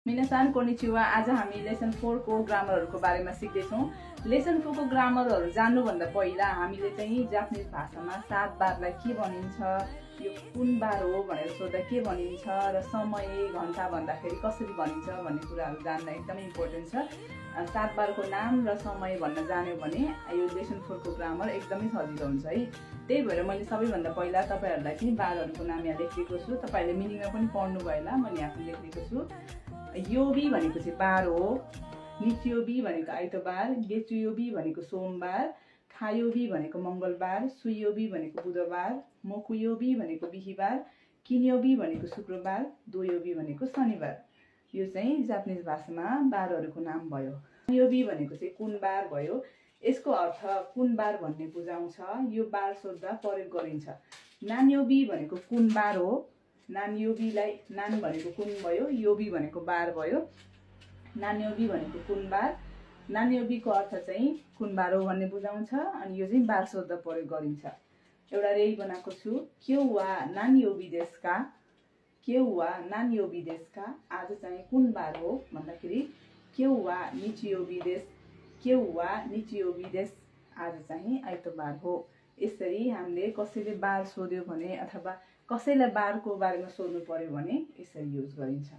मिनासान konnichiwa. आज हामी lesson 4 को ग्रामरहरुको बारेमा सिक्दैछौँ। लेसन 4 को ग्रामरहरु जान्नुभन्दा पहिला हामीले चाहिँ जापानिज भाषामा 7 बारलाई के भनिन्छ, यो कुन बार हो भनेर सोध्दा के भनिन्छ र समय घण्टा भन्दाखेरि कसरी भनिन्छ भन्ने कुराहरु जान्न एकदमै इम्पोर्टेन्ट छ। 7 बारको नाम र समय भन्न जान्यो भने यो लेसन 4 को ग्रामर एकदमै सजिलो हुन्छ है। त्यही भएर मैले सबैभन्दा पहिला तपाईहरुलाई चाहिँ बारहरुको नाम यहाँ लेखेको छु। तपाईहरुले मिनिङमा पनि पढ्नु भयो होला, मैले यहाँ लेखेको छु। योबी भनेको चाहिँ बार हो, निच्योबी भनेको आइतबार, गेचुयोबी भनेको सोमबार, खायोबी भनेको मंगलबार, सुयोबी भनेको बुधबार, मोकुयोबी भनेको बिहीबार, किन्योबी भनेको शुक्रबार, दोयोबी भनेको शनिबार। यो चाहिँ जापानिज भाषामा बारहरुको नाम भयो। योबी भनेको चाहिँ कुन बार भयो। यसको अर्थ कुन बार भन्ने बुझाउँछ। यो बार सोध्दा प्रयोग गरिन्छ। नान्योबी भनेको कुन बार हो। नान्योबीलाई नान भनेको कुन भयो, योबी भनेको बार भयो। नान्योबी भनेको कुन बार। नान्योबीको अर्थ चाहिँ कुन बार हो भन्ने बुझाउँछ अनि यो चाहिँ बार सोध्दा प्रयोग गरिन्छ। एउटा रेई बनाएको छु। क्योवा नान्योबी देशु का। क्योवा नान्योबी देशु का। आज चाहिँ कुन बार हो भन्दाखेरि क्योवा निचियोबी देशु। क्योवा निचियोबी देशु। आज चाहिँ आइतबार हो। यसरी हामीले कसैले बार सोध्यो भने अथवा कसैलाई बारको बारेमा सोध्नु पर्यो भने यसरी युज गरिन्छ।